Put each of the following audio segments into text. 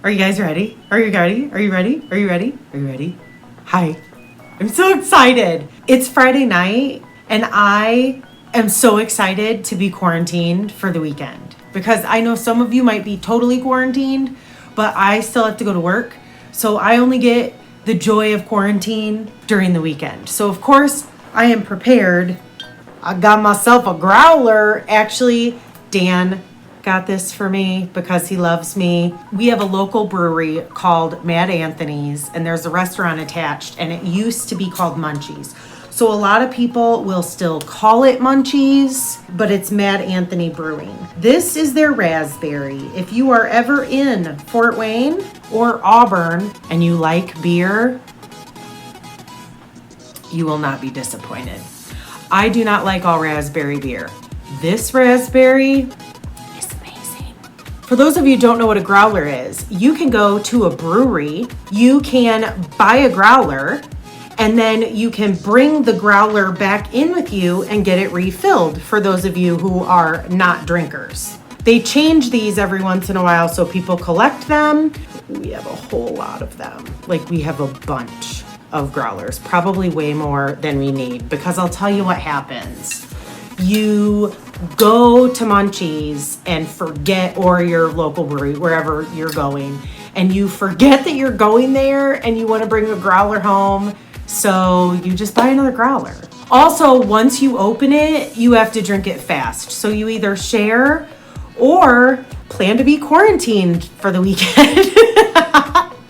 Are you guys ready? Are you ready? Are you ready? Are you ready? Are you ready? Hi. I'm so excited. It's Friday night and I am so excited to be quarantined for the weekend because I know some of you might be totally quarantined, but I still have to go to work. So I only get the joy of quarantine during the weekend. So of course I am prepared. I got myself a growler. Actually, Dan got this for me because he loves me. We have a local brewery called Mad Anthony's and there's a restaurant attached and it used to be called Munchies. So a lot of people will still call it Munchies, but it's Mad Anthony Brewing. This is their raspberry. If you are ever in Fort Wayne or Auburn and you like beer, you will not be disappointed. I do not like all raspberry beer. This raspberry, for those of you who don't know what a growler is, you can go to a brewery, you can buy a growler, and then you can bring the growler back in with you and get it refilled for those of you who are not drinkers. They change these every once in a while so people collect them. We have a whole lot of them. Like we have a bunch of growlers, probably way more than we need because I'll tell you what happens. You go to Munchies and forget, or your local brewery, wherever you're going, and you forget that you're going there and you want to bring a growler home, so you just buy another growler. Also, once you open it, you have to drink it fast. So you either share or plan to be quarantined for the weekend.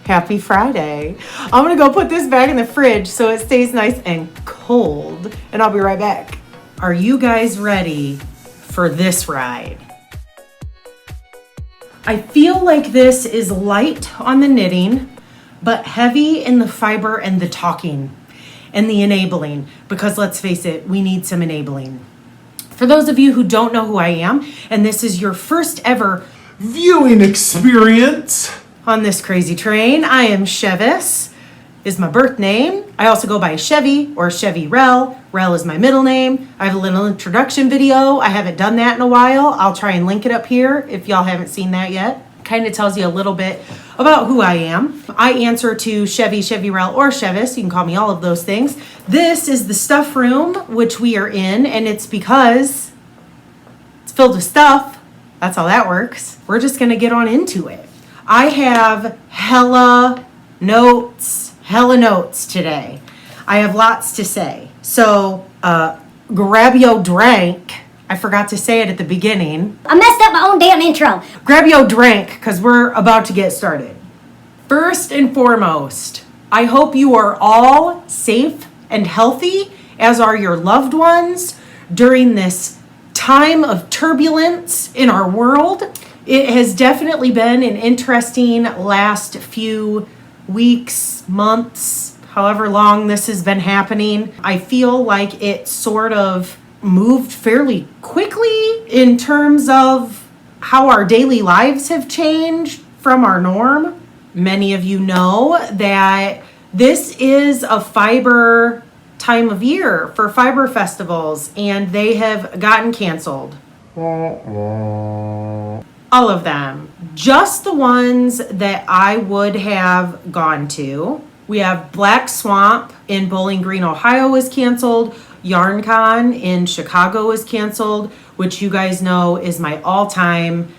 Happy Friday. I'm gonna go put this back in the fridge so it stays nice and cold, and I'll be right back. Are you guys ready for this ride? I feel like this is light on the knitting, but heavy in the fiber and the talking and the enabling, because let's face it, we need some enabling. For those of you who don't know who I am, and this is your first ever viewing experience on this crazy train, I am Chevis, is my birth name. I also go by Chevy or Chevyrell. Rell is my middle name. I have a little introduction video. I haven't done that in a while. I'll try and link it up here if y'all haven't seen that yet. Kind of tells you a little bit about who I am. I answer to Chevy, Chevyrell, or Chevis. You can call me all of those things. This is the stuff room, which we are in, and it's because it's filled with stuff. That's how that works. We're just gonna get on into it. I have hella notes today. I have lots to say. So, grab your drink. I forgot to say it at the beginning. I messed up my own damn intro. Grab your drink, because we're about to get started. First and foremost, I hope you are all safe and healthy, as are your loved ones, during this time of turbulence in our world. It has definitely been an interesting last few weeks, months, however long this has been happening. I feel like it sort of moved fairly quickly in terms of how our daily lives have changed from our norm. Many of you know that this is a fiber time of year for fiber festivals, and they have gotten canceled. All of them. Just the ones that I would have gone to. We have Black Swamp in Bowling Green, Ohio is canceled. YarnCon in Chicago is canceled, which you guys know is my all-time,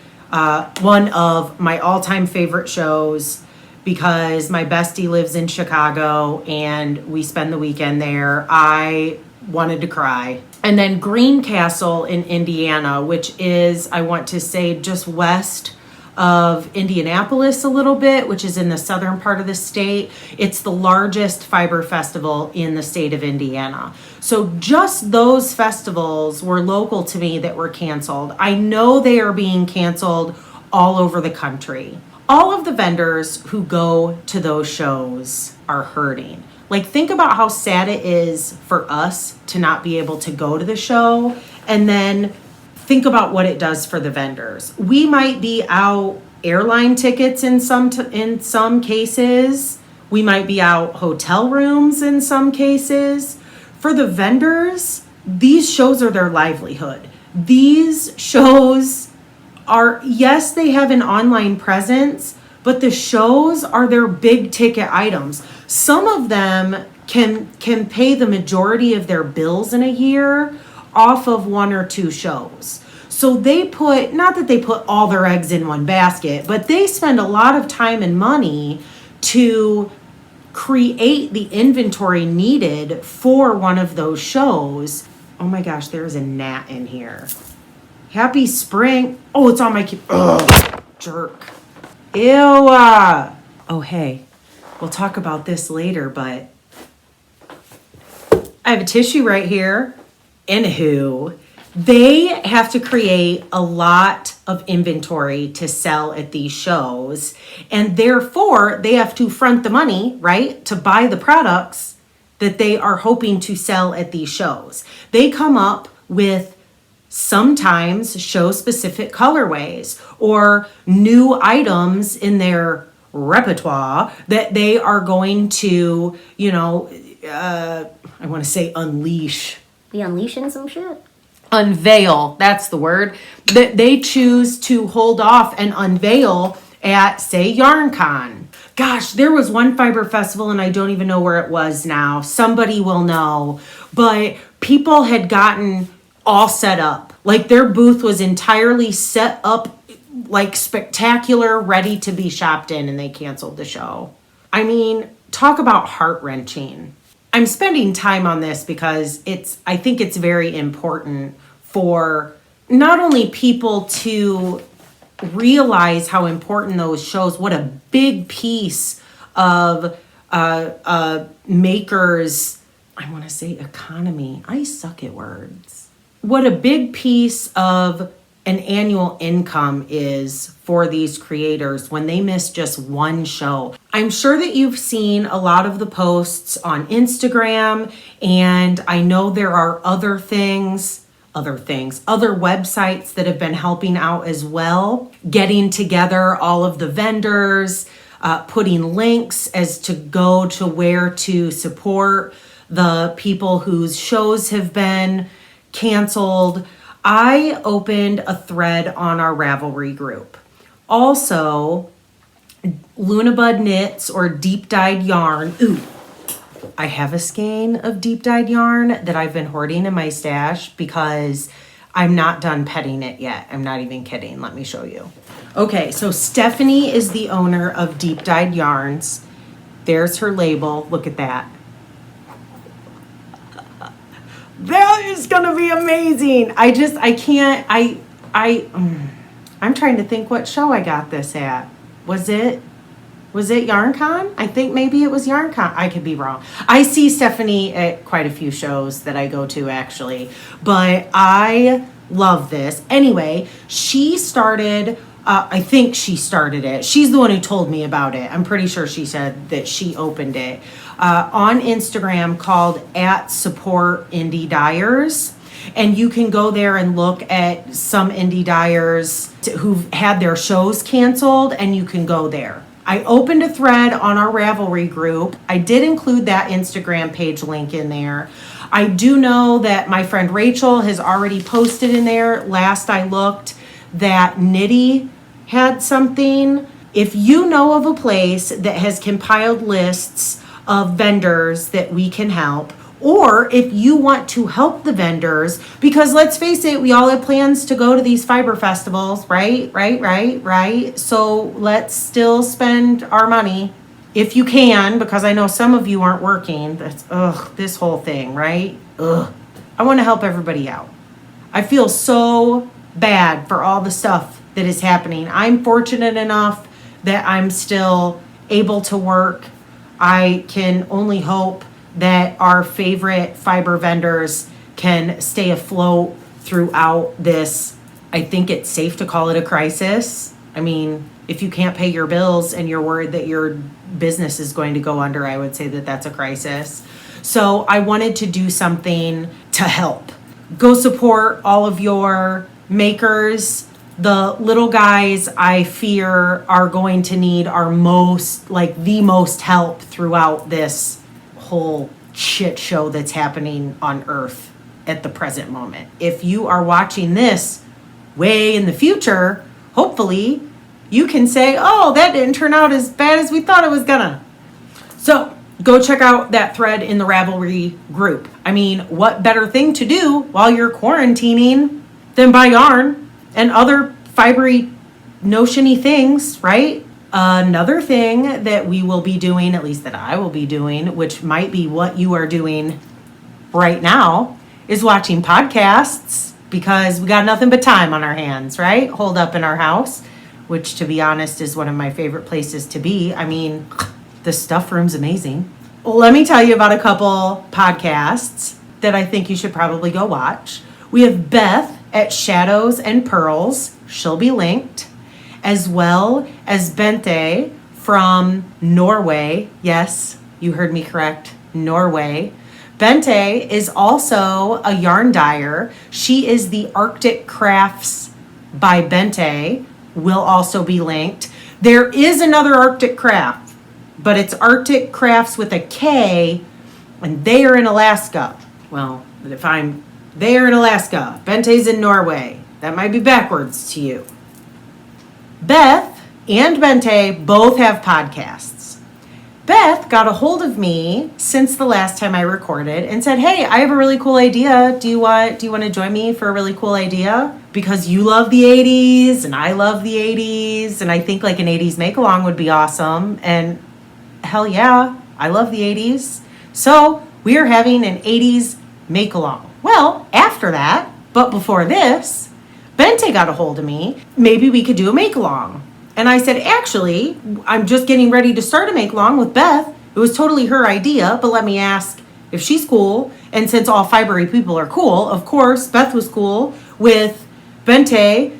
one of my all-time favorite shows because my bestie lives in Chicago and we spend the weekend there. I wanted to cry. And then Greencastle in Indiana, which is, I want to say, just west of Indianapolis a little bit, which is in the southern part of the state. It's the largest fiber festival in the state of Indiana. So just those festivals were local to me that were canceled. I know they are being canceled all over the country. All of the vendors who go to those shows are hurting. Like, think about how sad it is for us to not be able to go to the show, and then think about what it does for the vendors. We might be out airline tickets in some cases. We might be out hotel rooms in some cases. For the vendors, these shows are their livelihood. These shows are, yes, they have an online presence, but the shows are their big ticket items. Some of them can pay the majority of their bills in a year off of 1 or 2 shows. So they put, not that they put all their eggs in one basket, but they spend a lot of time and money to create the inventory needed for one of those shows. Oh my gosh, there's a gnat in here. Happy spring. Oh, it's on my ugh, jerk. Ew. Oh, hey, we'll talk about this later, but I have a tissue right here. Anywho, they have to create a lot of inventory to sell at these shows, and therefore they have to front the money, right, to buy the products that they are hoping to sell at these shows. They come up with sometimes show-specific colorways or new items in their repertoire that they are going to, I want to say unleash. Be unleashing some shit? Unveil, that's the word, that they choose to hold off and unveil at, say, YarnCon. Gosh, there was one fiber festival and I don't even know where it was now. Somebody will know. But people had gotten all set up. Like their booth was entirely set up, like spectacular, ready to be shopped in, and they canceled the show. I mean, talk about heart-wrenching. I'm spending time on this because I think it's very important for not only people to realize how important those shows, what a big piece of makers, I want to say economy. I suck at words. What a big piece of an annual income is for these creators when they miss just one show. I'm sure that you've seen a lot of the posts on Instagram, and I know there are other websites that have been helping out as well, getting together all of the vendors, putting links as to go to where to support the people whose shows have been canceled. I opened a thread on our Ravelry group. Also, Lunabud Knits or Deep Dyed Yarn. Ooh, I have a skein of deep dyed yarn that I've been hoarding in my stash because I'm not done petting it yet. I'm not even kidding. Let me show you. Okay, so Stephanie is the owner of Deep Dyed Yarns. There's her label. Look at that. That is gonna be amazing. I'm trying to think what show I got this at. Was it YarnCon? I think maybe it was YarnCon. I could be wrong. I see Stephanie at quite a few shows that I go to actually, but I love this. Anyway, she started, I think she started it. She's the one who told me about it. I'm pretty sure she said that she opened it on Instagram called @SupportIndieDyers. And you can go there and look at some indie dyers who've had their shows canceled, and you can go there. I opened a thread on our Ravelry group. I did include that Instagram page link in there. I do know that my friend Rachel has already posted in there, last I looked, that Knitty had something. If you know of a place that has compiled lists of vendors that we can help, or if you want to help the vendors, because let's face it, we all have plans to go to these fiber festivals, right? So let's still spend our money if you can, because I know some of you aren't working. That's, this whole thing, right? I want to help everybody out. I feel so bad for all the stuff that is happening. I'm fortunate enough that I'm still able to work. I can only hope that our favorite fiber vendors can stay afloat throughout this. I think it's safe to call it a crisis. I mean, if you can't pay your bills and you're worried that your business is going to go under, I would say that that's a crisis. So I wanted to do something to help. Go support all of your makers. The little guys, I fear, are going to need the most help throughout this whole shit show that's happening on Earth at the present moment. If you are watching this way in the future, hopefully you can say, oh, that didn't turn out as bad as we thought it was gonna. So go check out that thread in the Ravelry group. I mean, what better thing to do while you're quarantining than buy yarn and other fibery, notiony things, right? Another thing that we will be doing, at least that I will be doing, which might be what you are doing right now, is watching podcasts, because we got nothing but time on our hands, right? Holed up in our house, which, to be honest, is one of my favorite places to be. I mean, the stuff room's amazing. Well, let me tell you about a couple podcasts that I think you should probably go watch. We have Beth at Shadows and Purls. She'll be linked. As well as Bente from Norway. Yes, you heard me correct. Norway. Bente is also a yarn dyer. She is the ArcticCrafts by Bente. Will also be linked. There is another Arctic Craft, but it's ArcticCrafts with a K, and they are in Alaska. Well, if I'm there in Alaska, Bente's in Norway. That might be backwards to you. Beth and Bente both have podcasts. Beth got a hold of me since the last time I recorded and said, hey, I have a really cool idea. Do you want to join me for a really cool idea? Because you love the 80s and I love the 80s, and I think like an 80s make-along would be awesome. And hell yeah, I love the 80s. So we are having an 80s make-along. Well, after that, but before this, Bente got a hold of me. Maybe we could do a make-along. And I said, actually, I'm just getting ready to start a make-along with Beth. It was totally her idea, but let me ask if she's cool. And since all fibery people are cool, of course, Beth was cool with Bente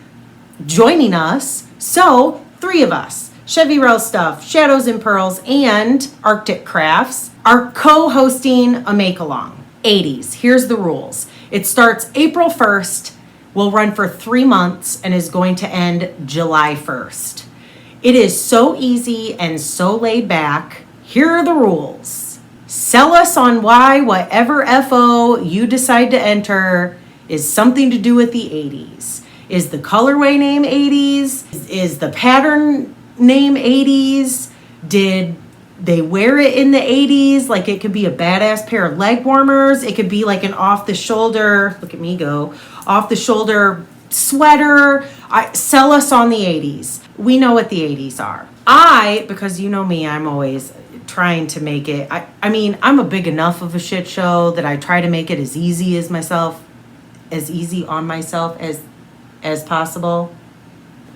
joining us. So 3 of us, Chevyrell Stuff, Shadows and Purls, and ArcticCrafts, are co-hosting a make-along. 80s. Here's the rules. It starts April 1st. Will run for 3 months and is going to end July 1st. It is so easy and so laid back. Here are the rules. Sell us on why whatever FO you decide to enter is something to do with the 80s. Is the colorway name 80s? Is the pattern name 80s? Did they wear it in the 80s? Like, it could be a badass pair of leg warmers. It could be like an off-the-shoulder, look at me go, off-the-shoulder sweater. Sell us on the 80s. We know what the 80s are. Because you know me, I'm always trying to make it, I mean, I'm a big enough of a shit show that I try to make it as easy on myself as possible.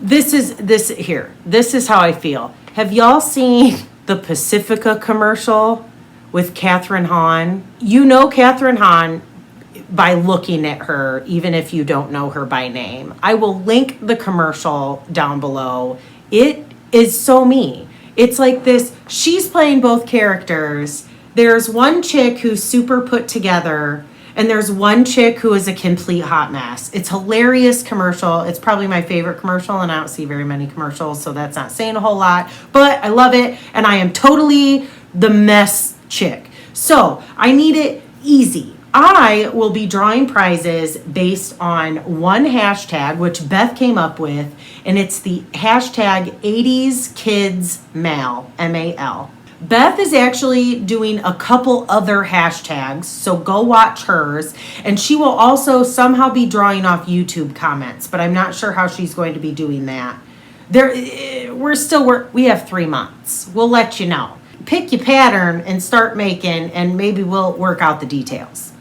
This is how I feel. Have y'all seen the Pacifica commercial with Kathryn Hahn? You know Kathryn Hahn by looking at her, even if you don't know her by name. I will link the commercial down below. It is so me. It's like this, she's playing both characters. There's one chick who's super put together, and there's one chick who is a complete hot mess. It's a hilarious commercial. It's probably my favorite commercial, and I don't see very many commercials, so that's not saying a whole lot. But I love it, and I am totally the mess chick. So I need it easy. I will be drawing prizes based on one hashtag, which Beth came up with, and it's the hashtag 80s Kids Mal, M-A-L. Beth is actually doing a couple other hashtags, so go watch hers. And she will also somehow be drawing off YouTube comments, but I'm not sure how she's going to be doing that. We have 3 months. We'll let you know. Pick your pattern and start making, and maybe we'll work out the details.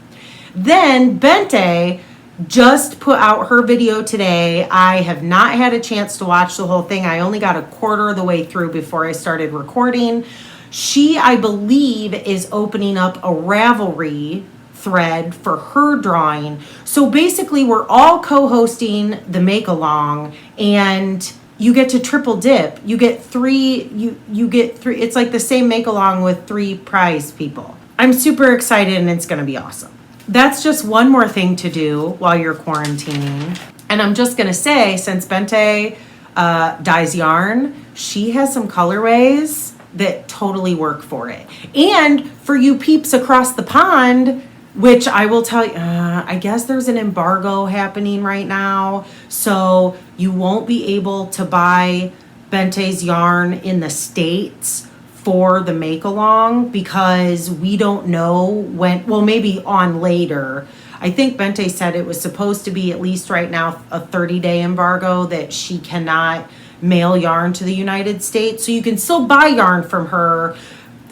Then Bente just put out her video today. I have not had a chance to watch the whole thing. I only got a quarter of the way through before I started recording. She, I believe, is opening up a Ravelry thread for her drawing. So basically, we're all co-hosting the make-along, and you get to triple dip. You get three. You get 3. It's like the same make-along with 3 prize people. I'm super excited, and it's going to be awesome. That's just one more thing to do while you're quarantining. And I'm just going to say, since Bente dyes yarn, she has some colorways that totally work for it. And for you peeps across the pond, which I will tell you, I guess there's an embargo happening right now, so you won't be able to buy Bente's yarn in the States for the make-along because we don't know when, well, maybe on later. I think Bente said it was supposed to be, at least right now, a 30-day embargo that she cannot mail yarn to the United States. So you can still buy yarn from her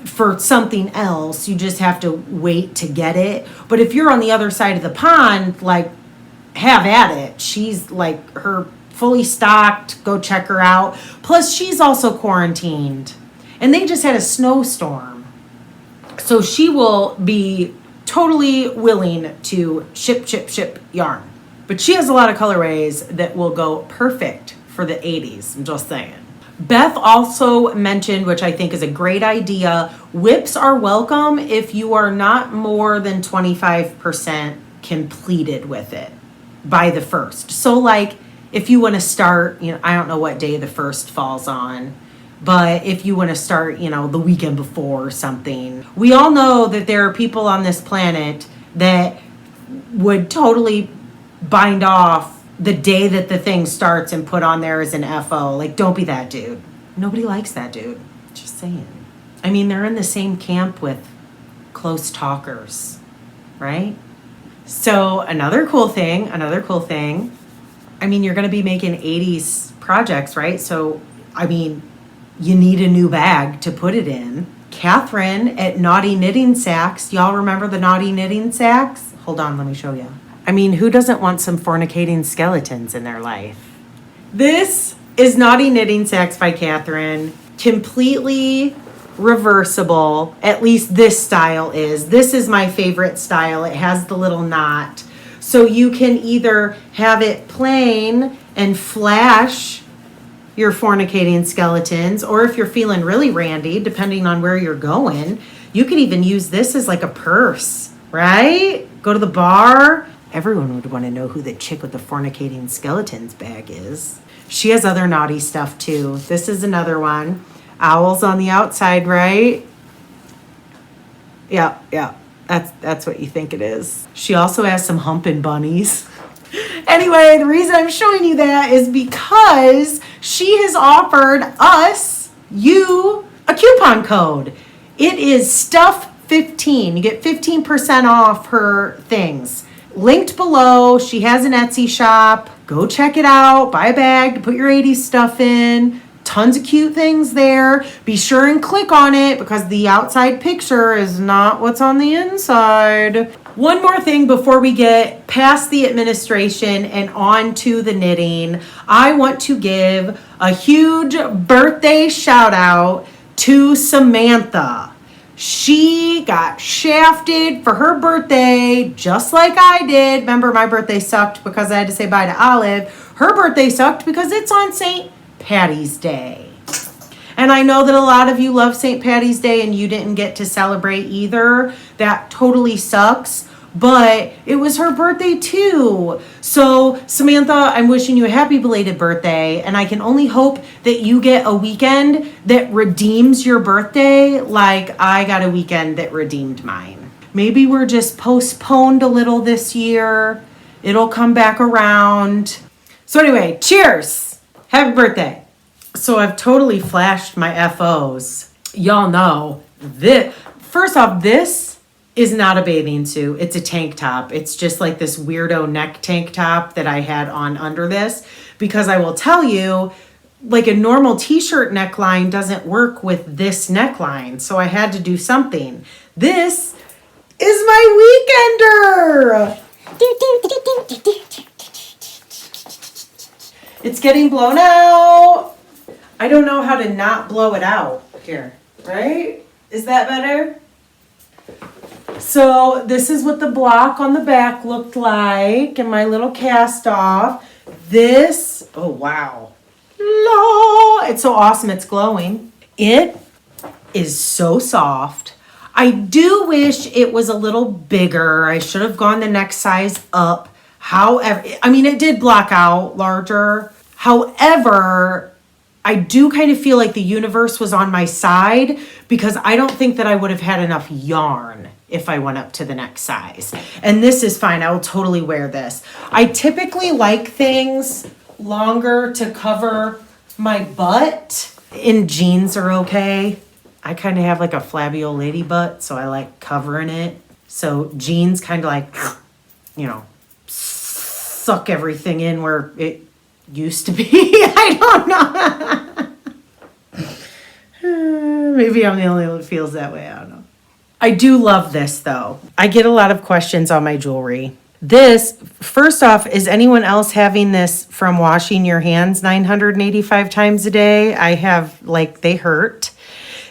for something else. You just have to wait to get it. But if you're on the other side of the pond, like, have at it. She's like, her fully stocked. Go check her out. Plus, she's also quarantined. And they just had a snowstorm. So she will be totally willing to ship yarn. But she has a lot of colorways that will go perfect for the 80s. I'm just saying. Beth also mentioned, which I think is a great idea, whips are welcome if you are not more than 25% completed with it by the 1st. So like if you want to start, I don't know what day the 1st falls on, but if you want to start, the weekend before or something. We all know that there are people on this planet that would totally bind off the day that the thing starts and put on there as an FO. Like, don't be that dude. Nobody likes that dude. Just saying. I mean, they're in the same camp with close talkers, right? So another cool thing. I mean, you're going to be making 80s projects, right? So, I mean, you need a new bag to put it in. Kathryn at Naughty Knitting Sacks. Y'all remember the Naughty Knitting Sacks? Hold on, let me show you. I mean, who doesn't want some fornicating skeletons in their life? This is Naughty Knitting Sacks by Kathryn. Completely reversible. At least this style is. This is my favorite style. It has the little knot. So you can either have it plain and flash your fornicating skeletons, or if you're feeling really randy, depending on where you're going, you could even use this as like a purse, right? Go to the bar. Everyone would want to know who the chick with the fornicating skeletons bag is. She has other naughty stuff too. This is another one. Owls on the outside, right? Yeah. That's what you think it is. She also has some humping bunnies. Anyway, the reason I'm showing you that is because she has offered you, a coupon code. It is STUFF15. You get 15% off her things. Linked below. She has an Etsy shop. Go check it out. Buy a bag to put your 80s stuff in. Tons of cute things there. Be sure and click on it because the outside picture is not what's on the inside. One more thing before we get past the administration and on to the knitting. I want to give a huge birthday shout out to Samantha. She got shafted for her birthday just like I did. Remember, my birthday sucked because I had to say bye to Olive. Her birthday sucked because it's on St. Patty's Day. And I know that a lot of you love St. Patty's Day and you didn't get to celebrate either. That totally sucks. But it was her birthday too. So Samantha, I'm wishing you a happy belated birthday. And I can only hope that you get a weekend that redeems your birthday like I got a weekend that redeemed mine. Maybe we're just postponed a little this year. It'll come back around. So anyway, cheers. Happy birthday. So I've totally flashed my FOs. Y'all know this. First off, this is not a bathing suit. It's a tank top. It's just like this weirdo neck tank top that I had on under this. Because I will tell you, like a normal t-shirt neckline doesn't work with this neckline. So I had to do something. This is my weekender. It's getting blown out. I don't know how to not blow it out here, right? Is that better? So this is what the block on the back looked like and my little cast off. This, oh wow. It's so awesome, it's glowing. It is so soft. I do wish it was a little bigger. I should have gone the next size up. However, I mean, it did block out larger. However, I do kind of feel like the universe was on my side because I don't think that I would have had enough yarn if I went up to the next size. And this is fine. I will totally wear this. I typically like things longer to cover My butt in jeans are okay. I kind of have like a flabby old lady butt, so I like covering it. So jeans kind of like, you know, suck everything in where it used to be. I don't know. Maybe I'm the only one who feels that way. I don't know. I do love this though. I get a lot of questions on my jewelry. This, first off, is anyone else having this from washing your hands 985 times a day? I have, like, they hurt.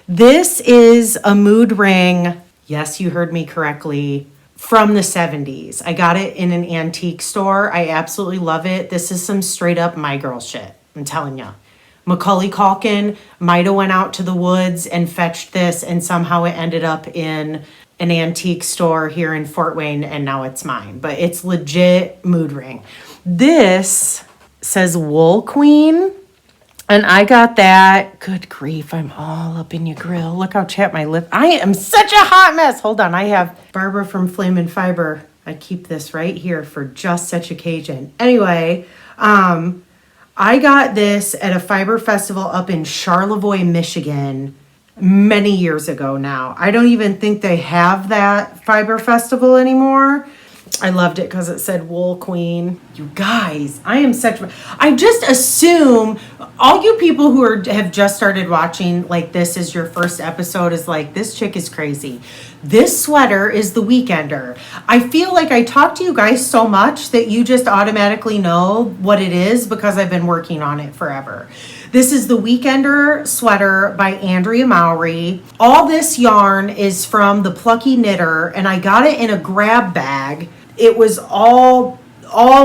This is a mood ring. Yes, you heard me correctly. From the 70s. I got it in an antique store. I absolutely love it. This is some straight up my girl shit. I'm telling you. Macaulay Culkin might have went out to the woods and fetched this, and somehow it ended up in an antique store here in Fort Wayne, and now it's mine. But it's legit mood ring. This says Wool Queen, and I got that. Good grief, I'm all up in your grill. Look how chapped my lip. I am such a hot mess. Hold on, I have Barbara from Flame and Fiber. I keep this right here for just such occasion. Anyway, I got this at a fiber festival up in Charlevoix, Michigan, many years ago now. I don't even think they have that fiber festival anymore. I loved it because it said Wool Queen. You guys, I just assume all you people who have just started watching, like this is your first episode, is like, this chick is crazy. This sweater is the Weekender. I feel like I talk to you guys so much that you just automatically know what it is because I've been working on it forever. This is the Weekender sweater by Andrea Mowry. All this yarn is from the Plucky Knitter, and I got it in a grab bag. It was all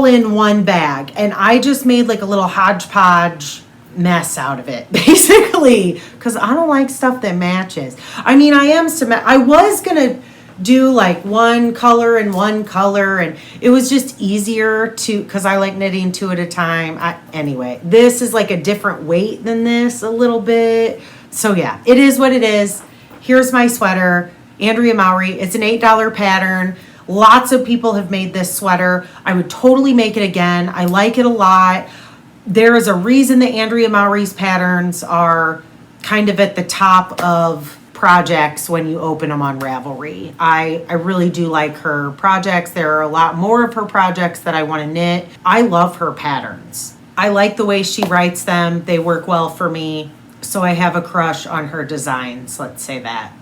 in one bag, and I just made like a little hodgepodge mess out of it, basically, because I don't like stuff that matches. I mean, I was gonna do like one color, and it was just easier to, because I like knitting two at a time. Anyway, this is like a different weight than this a little bit. So yeah, it is what it is. Here's my sweater, Andrea Mowry. It's an $8 pattern. Lots of people have made this sweater. I would totally make it again. I like it a lot. There is a reason that Andrea Mowry's patterns are kind of at the top of projects when you open them on Ravelry. I really do like her projects. There are a lot more of her projects that I want to knit. I love her patterns. I like the way she writes them. They work well for me. So I have a crush on her designs, let's say that.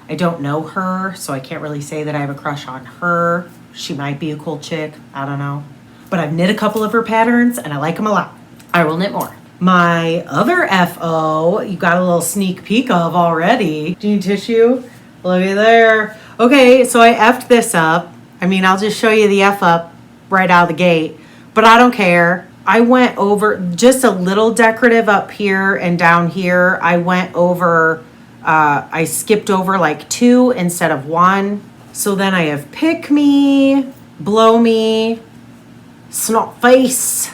I don't know her, so I can't really say that I have a crush on her. She might be a cool chick. I don't know. But I've knit a couple of her patterns, and I like them a lot. I will knit more. My other FO, you got a little sneak peek of already. Do you need tissue? Look at there. Okay, so I F'd this up. I mean, I'll just show you the F up right out of the gate. But I don't care. I went over just a little decorative up here and down here. I went over... I skipped over like 2 instead of 1. So then I have Pick Me, Blow Me, Snot Face,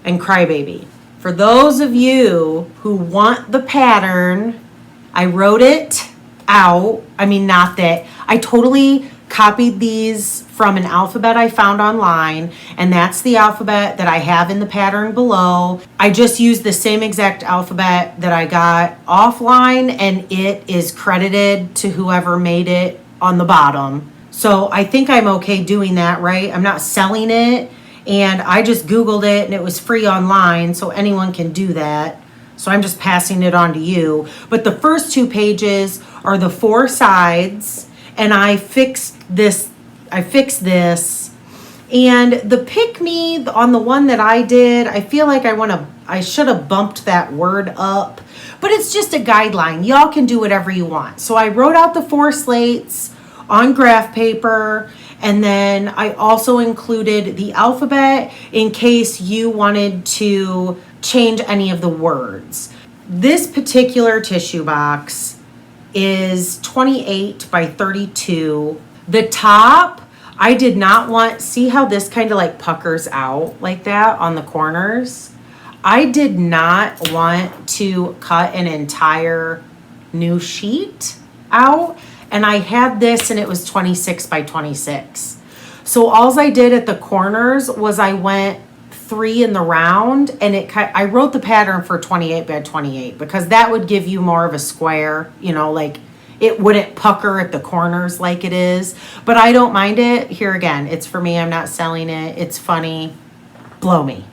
and Crybaby. For those of you who want the pattern, I wrote it out. I mean, not that. I totally copied these from an alphabet I found online, and that's the alphabet that I have in the pattern below. I just used the same exact alphabet that I got offline, and it is credited to whoever made it on the bottom. So I think I'm okay doing that, right? I'm not selling it, and I just Googled it, and it was free online, so anyone can do that. So I'm just passing it on to you. But the first 2 pages are the 4 sides, and I fixed this, and the Pick Me on the one that I did, I feel like I should have bumped that word up, but it's just a guideline. Y'all can do whatever you want. So I wrote out the 4 slates on graph paper, and then I also included the alphabet in case you wanted to change any of the words. This particular tissue box is 28 by 32. The top, I did not want, see how this kind of like puckers out like that on the corners? I did not want to cut an entire new sheet out, and I had this and it was 26 by 26. So all I did at the corners was I went 3 in the round, and I wrote the pattern for 28 by 28 because that would give you more of a square, like it wouldn't pucker at the corners like it is. But I don't mind it. Here again, it's for me. I'm not selling it. It's funny. Blow me.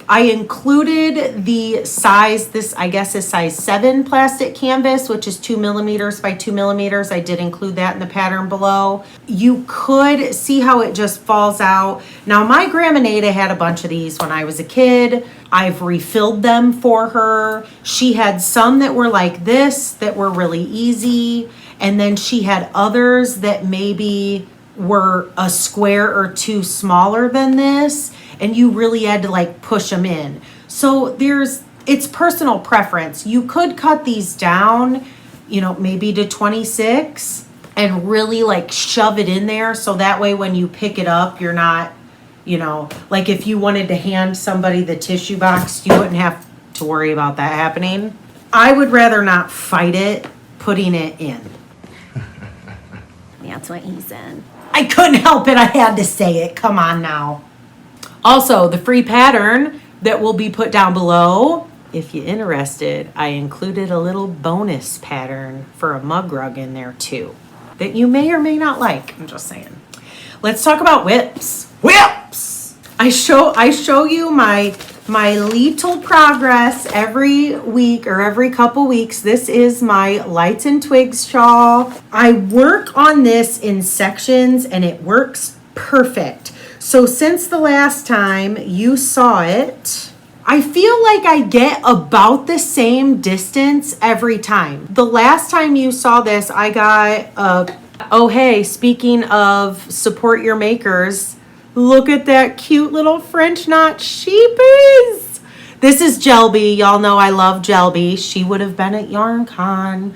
I included the size, this I guess is size 7 plastic canvas, which is 2 millimeters by 2 millimeters. I did include that in the pattern below. You could see how it just falls out. Now my grandma Nada had a bunch of these when I was a kid. I've refilled them for her. She had some that were like this that were really easy. And then she had others that maybe were a square or two smaller than this. And you really had to like push them in. So it's personal preference. You could cut these down, maybe to 26 and really like shove it in there. So that way when you pick it up, you're not, like if you wanted to hand somebody the tissue box, you wouldn't have to worry about that happening. I would rather not fight it, putting it in. That's what he said. I couldn't help it. I had to say it. Come on now. Also, the free pattern that will be put down below, if you're interested, I included a little bonus pattern for a mug rug in there too, that you may or may not like. I'm just saying. Let's talk about whips. Whips! I show you my little progress every week or every couple weeks. This is my Lights and Twigs shawl. I work on this in sections and it works perfect. So since the last time you saw it, I feel like I get about the same distance every time. The last time you saw this, I got oh hey, speaking of support your makers, look at that cute little French knot sheepies. This is Jelby. Y'all know I love Jelby. She would have been at YarnCon.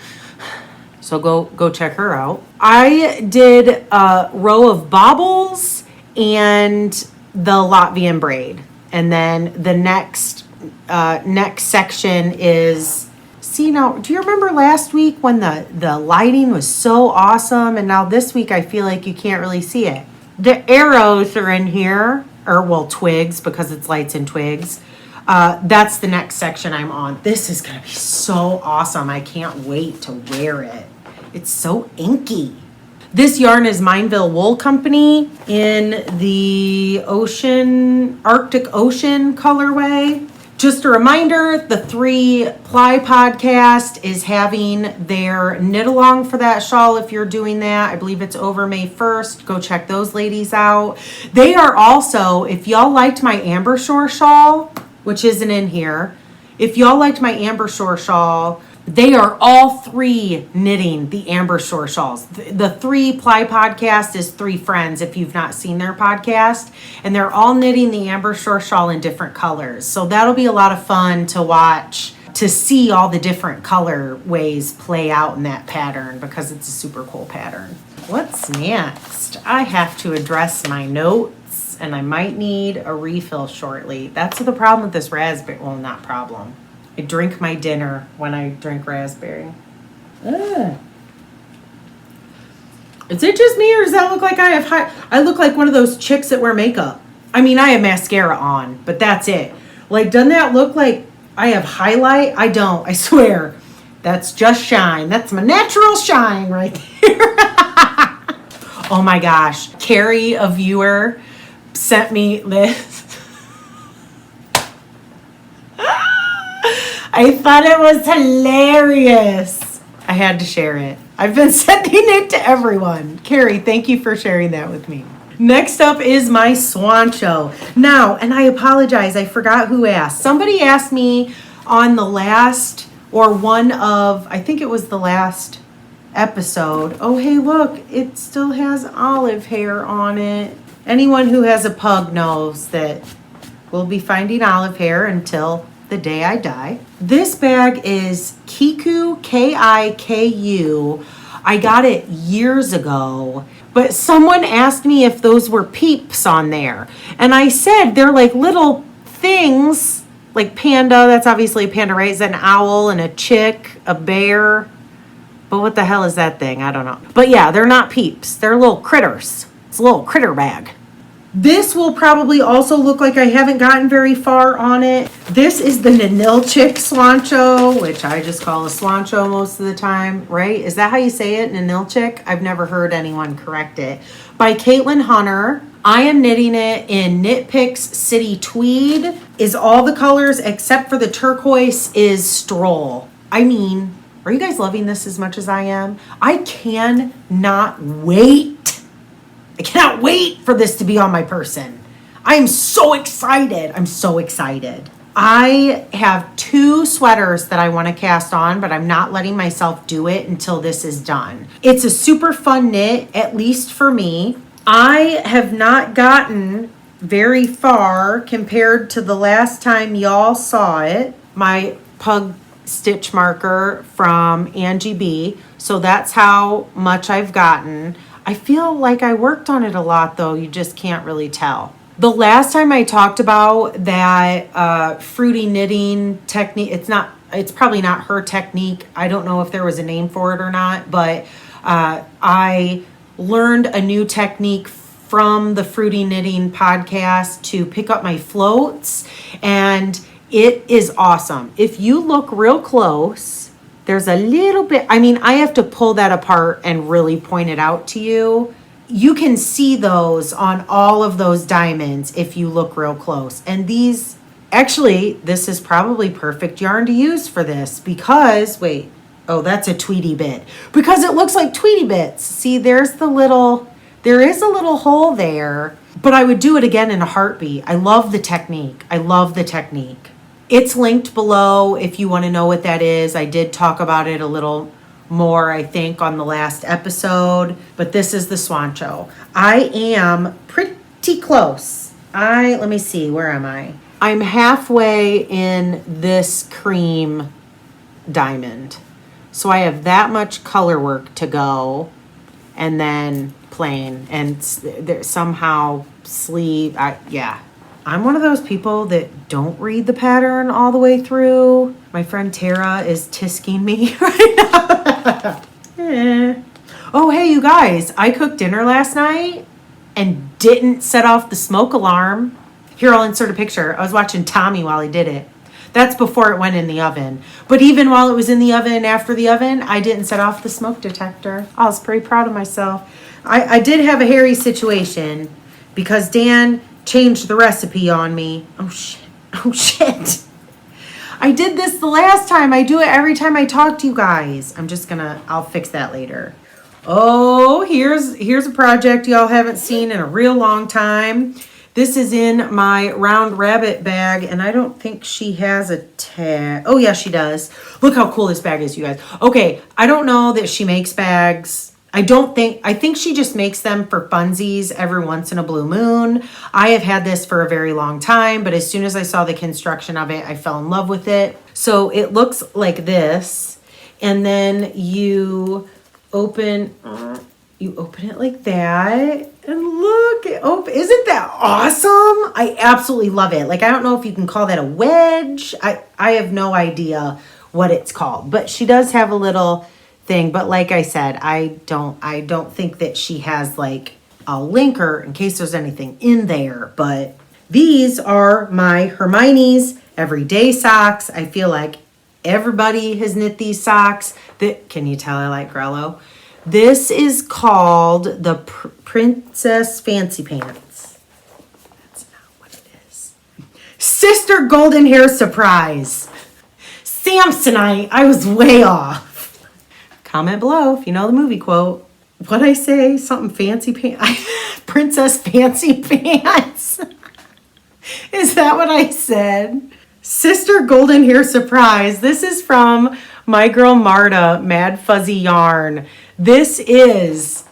So go check her out. I did a row of baubles and the Latvian braid. And then the next section is, see now, do you remember last week when the lighting was so awesome? And now this week I feel like you can't really see it. The arrows are in here, or well, twigs, because it's Lights and Twigs. That's the next section I'm on. This is gonna be so awesome. I can't wait to wear it. It's so inky. This yarn is Mineville Wool Company in the Arctic Ocean colorway. Just a reminder, the 3 Ply Podcast is having their knit along for that shawl if you're doing that. I believe it's over May 1st. Go check those ladies out. They are also, if y'all liked my Amber Shore shawl, which isn't in here, if y'all liked my Amber Shore shawl, they are all 3 knitting the Amber Shore shawls. The 3 Ply Podcast is 3 friends if you've not seen their podcast. And they're all knitting the Amber Shore shawl in different colors. So that'll be a lot of fun to watch, to see all the different color ways play out in that pattern because it's a super cool pattern. What's next? I have to address my notes and I might need a refill shortly. That's the problem with this raspberry. Well, not problem. I drink my dinner when I drink raspberry. Ugh. Is it just me or does that look like I look like one of those chicks that wear makeup? I mean, I have mascara on, but that's it. Like, doesn't that look like I have highlight? I don't, I swear. That's just shine. That's my natural shine right there. Oh my gosh. Carrie, a viewer, sent me this. I thought it was hilarious. I had to share it. I've been sending it to everyone. Carrie, thank you for sharing that with me. Next up is my Swancho. Now, and I apologize, I forgot who asked. Somebody asked me on the last, or one of, I think it was the last episode. Oh, hey, look, it still has olive hair on it. Anyone who has a pug knows that we'll be finding olive hair until the day I die. This bag is Kiku, Kiku. I got it years ago, but someone asked me if those were peeps on there. And I said they're like little things, like panda, that's obviously a panda, right? Is that an owl and a chick, a bear? But what the hell is that thing? I don't know. But yeah, they're not peeps. They're little critters. It's a little critter bag. This will probably also look like I haven't gotten very far on it. This is the Ninilchik Swancho, which I just call a Swancho most of the time, right? Is that how you say it, Ninilchik? I've never heard anyone correct it. By Kathryn Hahn. I am knitting it in Knit Picks City Tweed. Is all the colors except for the turquoise is Stroll. I mean, are you guys loving this as much as I am? I cannot wait. I cannot wait for this to be on my person. I am so excited. I'm so excited. I have 2 sweaters that I want to cast on, but I'm not letting myself do it until this is done. It's a super fun knit, at least for me. I have not gotten very far compared to the last time y'all saw it. My pug stitch marker from Angie B. So that's how much I've gotten. I feel like I worked on it a lot, though. You just can't really tell. The last time I talked about that fruity knitting technique, it's probably not her technique. I don't know if there was a name for it or not, but I learned a new technique from the Fruity Knitting podcast to pick up my floats, and it is awesome. If you look real close, there's a little bit, I have to pull that apart and really point it out to you. You can see those on all of those diamonds if you look real close. And this is probably perfect yarn to use for this because, that's a Tweedy bit. Because it looks like Tweedy bits. See, there is a little hole there, but I would do it again in a heartbeat. I love the technique. It's linked below if you want to know what that is. I did talk about it a little more, I think, on the last episode, but this is the Swancho. I am pretty close. Let me see, where am I? I'm halfway in this cream diamond. So I have that much color work to go, and then plain, and there's somehow sleeve. I'm one of those people that don't read the pattern all the way through. My friend Tara is tisking me right now. Oh, hey, you guys. I cooked dinner last night and didn't set off the smoke alarm. Here, I'll insert a picture. I was watching Tommy while he did it. That's before it went in the oven. But even while it was in the oven, after the oven, I didn't set off the smoke detector. I was pretty proud of myself. I did have a hairy situation because Dan changed the recipe on me. Oh shit. I did this the last time. I do it every time I talk to you guys. I'll fix that later. Oh, here's a project y'all haven't seen in a real long time. This is in my Round Rabbit bag, and I don't think she has a tag. Oh yeah, she does. Look how cool this bag is, you guys. Okay, I don't know that she makes bags. I think she just makes them for funsies every once in a blue moon. I have had this for a very long time, but as soon as I saw the construction of it, I fell in love with it. So it looks like this, and then you open it like that, and look, isn't that awesome? I absolutely love it. Like, I don't know if you can call that a wedge. I have no idea what it's called, but she does have a little thing. But like I said, I don't think that she has, like, I'll link her in case there's anything in there, but these are my Hermione's everyday socks. I feel like everybody has knit these socks. Can you tell I like Grello? This is called the Princess Fancy Pants. That's not what it is. Sister Golden Hair Surprise. Samsonite. I was way off. Comment below if you know the movie quote. What'd I say? Something fancy pants. Princess Fancy Pants. Is that what I said? Sister Golden Hair Surprise. This is from my girl Marta, Mad Fuzzy Yarn. This is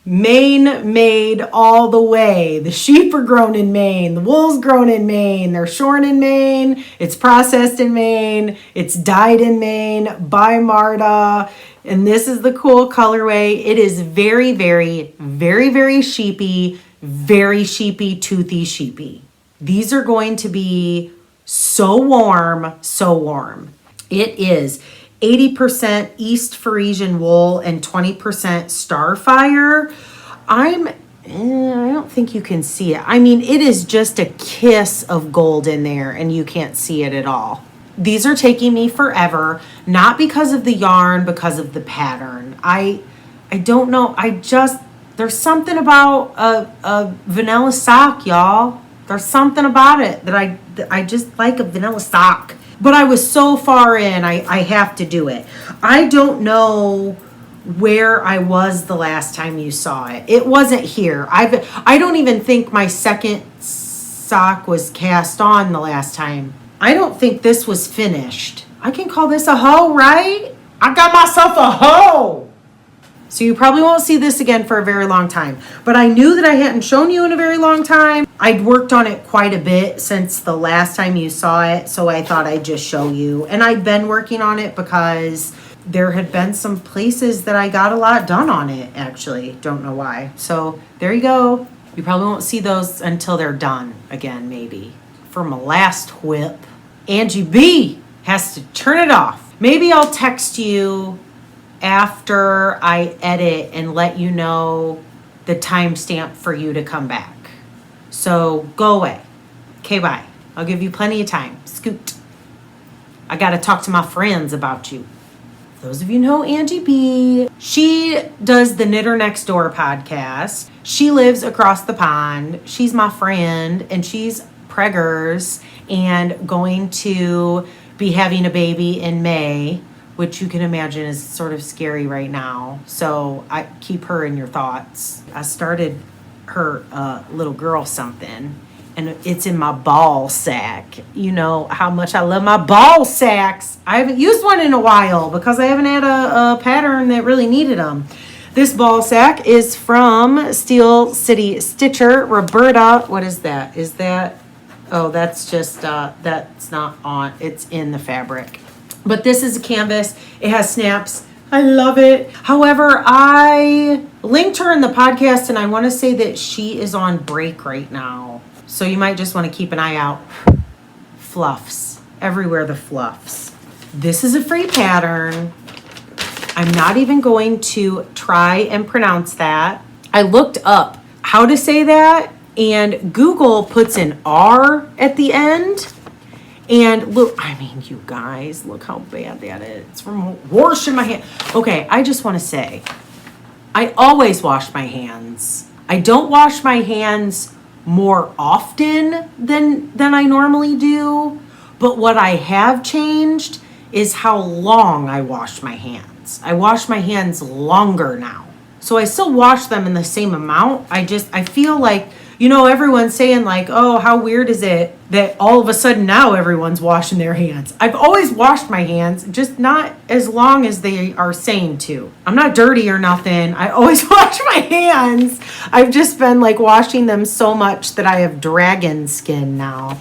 Maine made all the way. The sheep are grown in Maine. The wool's grown in Maine. They're shorn in Maine. It's processed in Maine. It's dyed in Maine by Marta. And this is the cool colorway. It is very, very, very, very sheepy. Very sheepy, toothy sheepy. These are going to be so warm, so warm. It is 80% East Frisian wool and 20% Starfire. I'm I don't think you can see it. I mean, it is just a kiss of gold in there and you can't see it at all. These are taking me forever, not because of the yarn, because of the pattern. I don't know. There's something about a vanilla sock, y'all. There's something about it that I just like a vanilla sock. But I was so far in, I have to do it. I don't know where I was the last time you saw it. It wasn't here. I don't even think my second sock was cast on the last time. I don't think this was finished. I can call this a hoe, right? I got myself a hoe. So you probably won't see this again for a very long time. But I knew that I hadn't shown you in a very long time. I'd worked on it quite a bit since the last time you saw it. So I thought I'd just show you. And I'd been working on it because there had been some places that I got a lot done on it, actually. Don't know why. So there you go. You probably won't see those until they're done again, maybe. For my last whip, Angie B has to turn it off. Maybe I'll text you after I edit and let you know the timestamp for you to come back. So go away. Okay, bye. I'll give you plenty of time. Scoot. I got to talk to my friends about you. Those of you know Angie B, she does the Knitter Next Door podcast. She lives across the pond. She's my friend and she's preggers and going to be having a baby in May, which you can imagine is sort of scary right now. So I keep her in your thoughts. I started her little girl something, and it's in my ball sack. You know how much I love my ball sacks. I haven't used one in a while because I haven't had a pattern that really needed them. This ball sack is from Steel City Stitcher. Roberta, what is that? Is that, oh, that's just, that's not on, it's in the fabric. But this is a canvas. It has snaps. I love it. However, I linked her in the podcast and I want to say that she is on break right now. So you might just want to keep an eye out. Fluffs. Everywhere the fluffs. This is a free pattern. I'm not even going to try and pronounce that. I looked up how to say that and Google puts an R at the end. And look, I mean, you guys, look how bad that is. It's from washing my hands. Okay, I just want to say, I always wash my hands. I don't wash my hands more often than I normally do. But what I have changed is how long I wash my hands. I wash my hands longer now. So I still wash them in the same amount. I feel like, you know, everyone's saying like, oh, how weird is it that all of a sudden now everyone's washing their hands? I've always washed my hands, just not as long as they are saying to. I'm not dirty or nothing. I always wash my hands. I've just been like washing them so much that I have dragon skin now.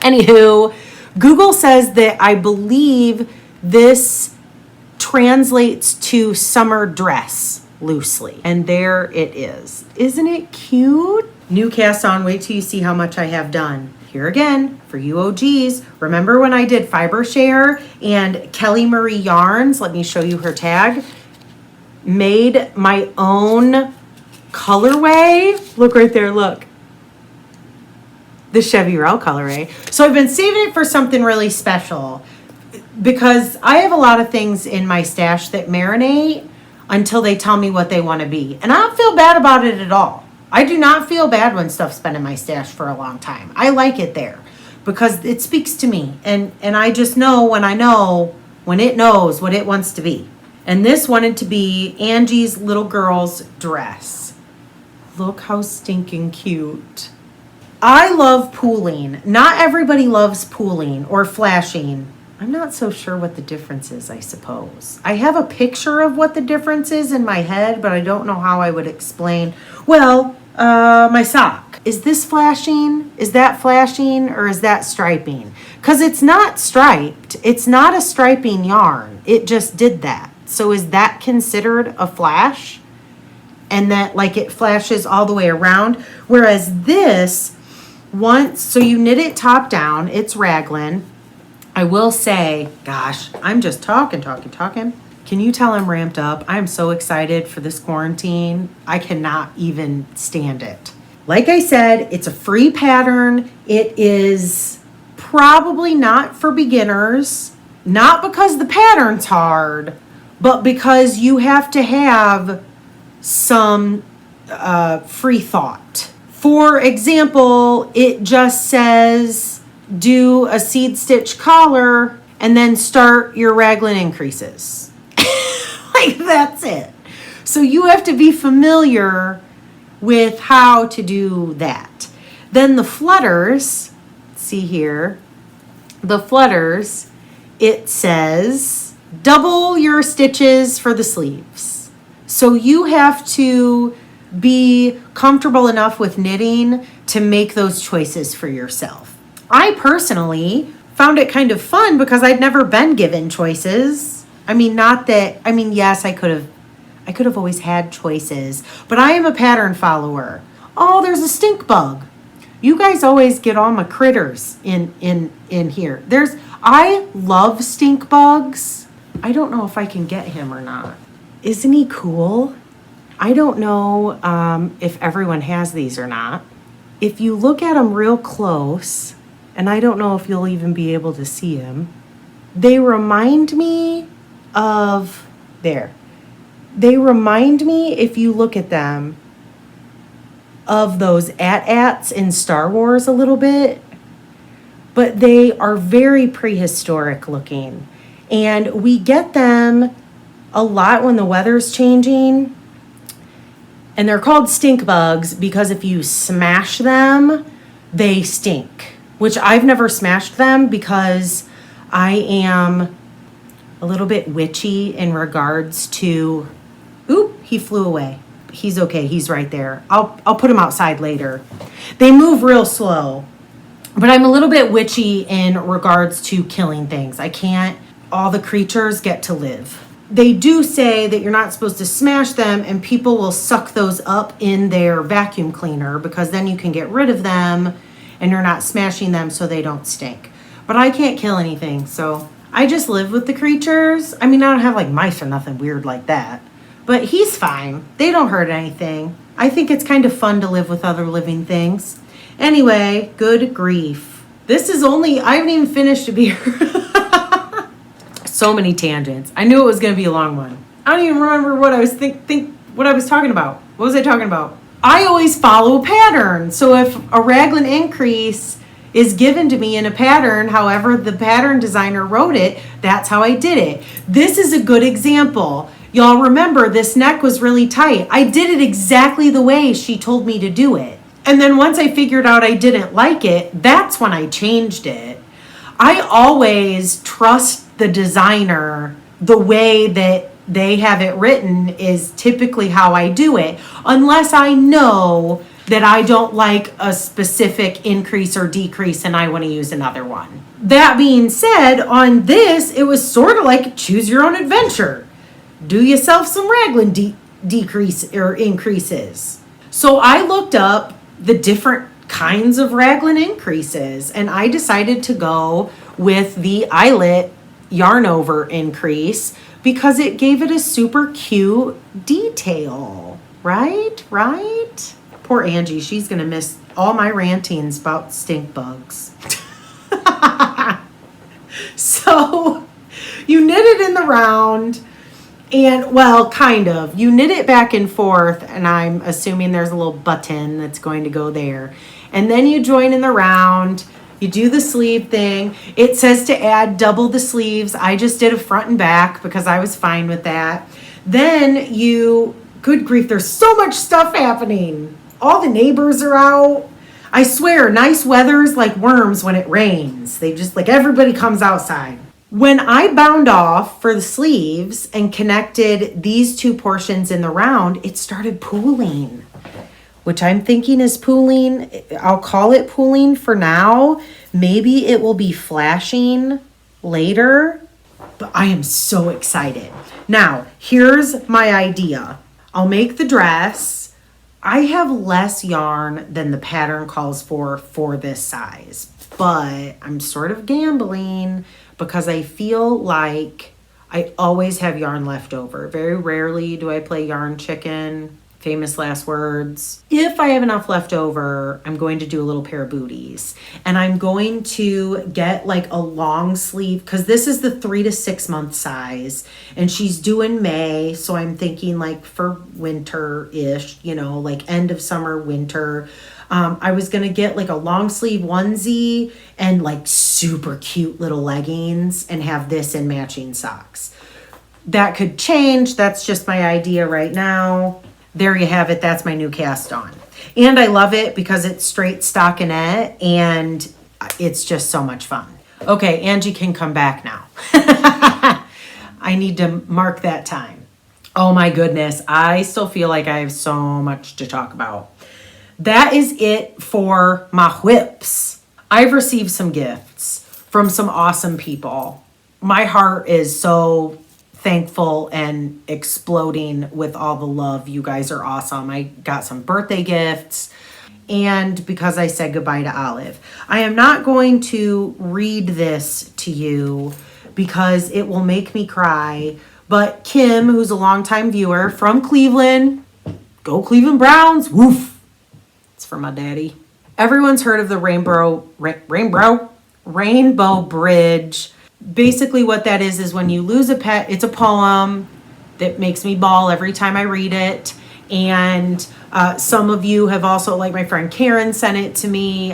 Anywho, Google says that I believe this translates to summer dress loosely. And there it is. Isn't it cute? New cast on. Wait till you see how much I have done. Here again, for you OGs, remember when I did Fiber Share and Kelly Marie Yarns, let me show you her tag, made my own colorway. Look right there, look. The Chevyrell colorway. So I've been saving it for something really special because I have a lot of things in my stash that marinate until they tell me what they want to be. And I don't feel bad about it at all. I do not feel bad when stuff's been in my stash for a long time. I like it there because it speaks to me. And I just know when it knows what it wants to be. And this wanted to be Angie's little girl's dress. Look how stinking cute. I love pooling. Not everybody loves pooling or flashing. I'm not so sure what the difference is, I suppose. I have a picture of what the difference is in my head, but I don't know how I would explain. Well, my sock. Is this flashing? Is that flashing? Or is that striping? Because it's not striped. It's not a striping yarn. It just did that. So is that considered a flash? And that like it flashes all the way around? Whereas this, so you knit it top down. It's raglan. I will say, gosh, I'm just talking. Can you tell I'm ramped up? I'm so excited for this quarantine. I cannot even stand it. Like I said, it's a free pattern. It is probably not for beginners, not because the pattern's hard, but because you have to have some free thought. For example, it just says do a seed stitch collar and then start your raglan increases. Like, that's it. So you have to be familiar with how to do that. Then the flutters, see here, the flutters, it says double your stitches for the sleeves. So you have to be comfortable enough with knitting to make those choices for yourself. I personally found it kind of fun because I'd never been given choices. Yes, I could have always had choices, but I am a pattern follower. Oh, there's a stink bug. You guys always get all my critters in here. I love stink bugs. I don't know if I can get him or not. Isn't he cool? I don't know if everyone has these or not. If you look at them real close, and I don't know if you'll even be able to see him, they remind me of, they remind me, if you look at them, of those AT-ATs in Star Wars a little bit, but they are very prehistoric looking. And we get them a lot when the weather's changing. And they're called stink bugs because if you smash them, they stink. Which I've never smashed them because I am a little bit witchy in regards to... Oop, he flew away. He's okay. He's right there. I'll put him outside later. They move real slow. But I'm a little bit witchy in regards to killing things. I can't... All the creatures get to live. They do say that you're not supposed to smash them and people will suck those up in their vacuum cleaner because then you can get rid of them and you're not smashing them so they don't stink. But I can't kill anything, so I just live with the creatures. I don't have like mice or nothing weird like that. But he's fine. They don't hurt anything. I think it's kind of fun to live with other living things. Anyway, good grief. I haven't even finished a beer. So many tangents. I knew it was going to be a long one. I don't even remember what I was what I was talking about. What was I talking about? I always follow a pattern. So if a raglan increase is given to me in a pattern, however the pattern designer wrote it, that's how I did it. This is a good example. Y'all remember this neck was really tight. I did it exactly the way she told me to do it. And then once I figured out I didn't like it, that's when I changed it. I always trust the designer. The way that they have it written is typically how I do it, unless I know that I don't like a specific increase or decrease and I want to use another one. That being said, on this, it was sort of like choose your own adventure. Do yourself some raglan decrease or increases. So I looked up the different kinds of raglan increases and I decided to go with the eyelet yarn over increase because it gave it a super cute detail. Right? Poor Angie, she's going to miss all my rantings about stink bugs. So you knit it in the round and, well, kind of. You knit it back and forth and I'm assuming there's a little button that's going to go there. And then you join in the round. You do the sleeve thing. It says to add double the sleeves. I just did a front and back because I was fine with that. Then good grief, there's so much stuff happening. All the neighbors are out. I swear, nice weather's like worms when it rains. They just everybody comes outside. When I bound off for the sleeves and connected these two portions in the round, it started pooling, which I'm thinking is pooling. I'll call it pooling for now. Maybe it will be flashing later, but I am so excited. Now, here's my idea. I'll make the dress. I have less yarn than the pattern calls for this size, but I'm sort of gambling because I feel like I always have yarn left over. Very rarely do I play yarn chicken. Famous last words. If I have enough left over, I'm going to do a little pair of booties. And I'm going to get like a long sleeve, because this is the 3 to 6 month size. And she's due in May. So I'm thinking like for winter-ish, like end of summer, winter. I was going to get like a long sleeve onesie and like super cute little leggings and have this in matching socks. That could change. That's just my idea right now. There you have it. That's my new cast on. And I love it because it's straight stockinette and it's just so much fun. Okay, Angie can come back now. I need to mark that time. Oh my goodness. I still feel like I have so much to talk about. That is it for my whips. I've received some gifts from some awesome people. My heart is so thankful and exploding with all the love. You guys are awesome. I got some birthday gifts, and because I said goodbye to Olive. I am not going to read this to you because it will make me cry, but Kim, who's a longtime viewer from Cleveland, go Cleveland Browns, woof. It's for my daddy. Everyone's heard of the Rainbow Bridge. Basically what that is when you lose a pet. It's a poem that makes me bawl every time I read it. And some of you have also, like my friend Karen sent it to me.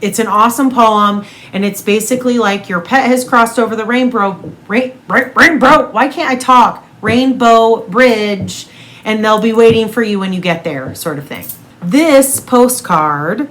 It's an awesome poem, and it's basically like your pet has crossed over the rainbow. Why can't I talk? Rainbow Bridge, and they'll be waiting for you when you get there, sort of thing. This postcard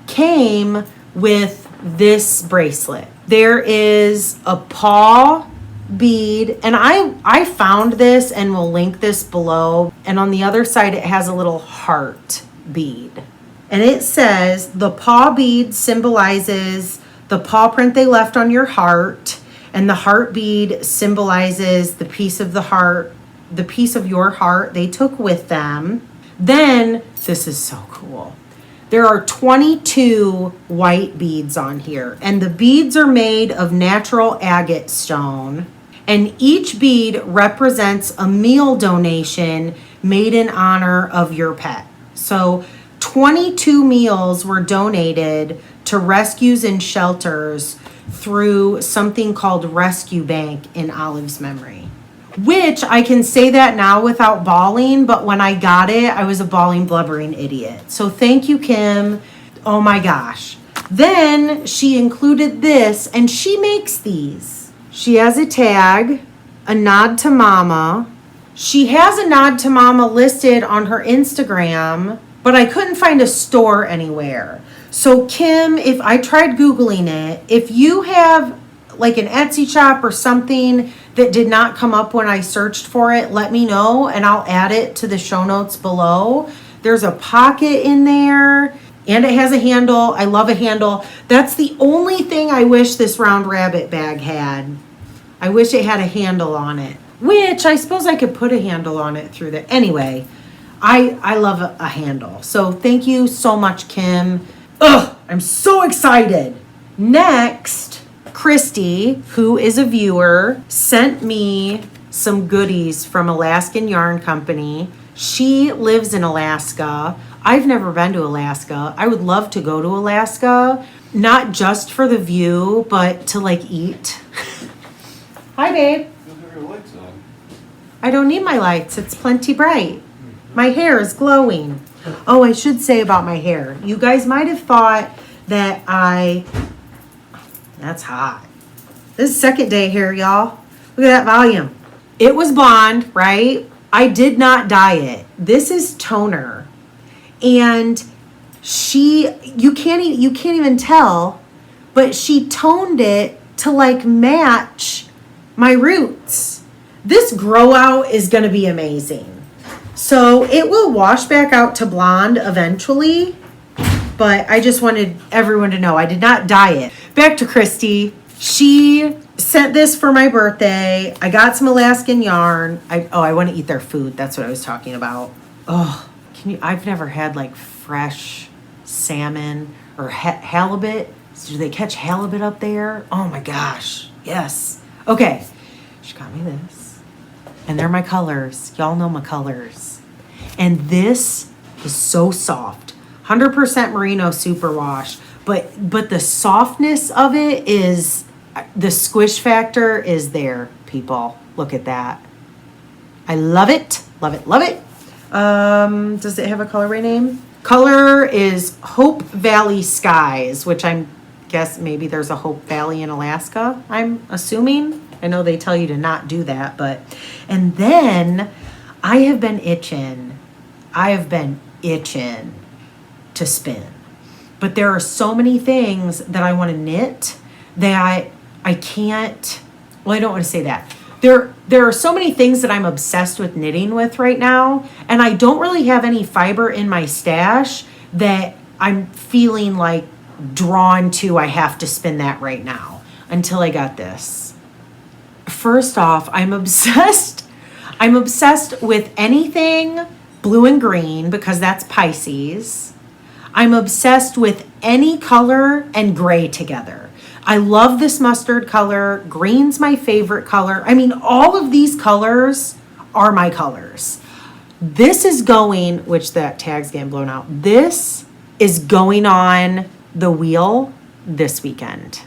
came with this bracelet. There is a paw bead, and I found this and will link this below. And on the other side, it has a little heart bead. And it says, the paw bead symbolizes the paw print they left on your heart, and the heart bead symbolizes the piece of the heart, the piece of your heart they took with them. Then, this is so cool. There are 22 white beads on here, and the beads are made of natural agate stone, and each bead represents a meal donation made in honor of your pet. So 22 meals were donated to rescues and shelters through something called Rescue Bank in Olive's memory. Which I can say that now without bawling, but when I got it, I was a bawling, blubbering idiot. So thank you, Kim. Oh my gosh. Then she included this, and she makes these. She has a tag, a nod to mama. She has a nod to mama listed on her Instagram, but I couldn't find a store anywhere. So Kim, if I tried Googling it, if you have like an Etsy shop or something that did not come up when I searched for it, let me know and I'll add it to the show notes below. There's a pocket in there and it has a handle. I love a handle. That's the only thing I wish this round rabbit bag had. I wish it had a handle on it, which I suppose I could put a handle on it through the, anyway, I love a handle. So thank you so much, Kim. Ugh, I'm so excited. Next, Christy, who is a viewer, sent me some goodies from Alaskan Yarn Company. She lives in Alaska. I've never been to Alaska. I would love to go to Alaska, not just for the view, but to like eat. Hi, babe. You don't have your lights on. I don't need my lights. It's plenty bright. My hair is glowing. Oh, I should say about my hair. You guys might have thought that that's hot. This is second day hair, y'all. Look at that volume. It was blonde, right? I did not dye it. This is toner. And you can't even tell, but she toned it to like match my roots. This grow out is going to be amazing. So it will wash back out to blonde eventually, but I just wanted everyone to know I did not dye it. Back to Christy. She sent this for my birthday. I got some Alaskan yarn. I want to eat their food. That's what I was talking about. Oh, I've never had like fresh salmon or halibut. Do they catch halibut up there? Oh my gosh. Yes. Okay. She got me this. And they're my colors. Y'all know my colors. And this is so soft. 100% merino superwash. But the softness of it is, the squish factor is there, people. Look at that. I love it. Love it. Love it. Does it have a colorway name? Color is Hope Valley Skies, which I guess maybe there's a Hope Valley in Alaska, I'm assuming. I know they tell you to not do that, but. And then I have been itching to spin. But there are so many things that I want to knit that I can't, well, I don't want to say that. There are so many things that I'm obsessed with knitting with right now, and I don't really have any fiber in my stash that I'm feeling like drawn to. I have to spin that right now until I got this. First off, I'm obsessed with anything blue and green because that's Pisces. I'm obsessed with any color and gray together. I love this mustard color. Green's my favorite color. I mean, all of these colors are my colors. This is going, which that tag's getting blown out. This is going on the wheel this weekend.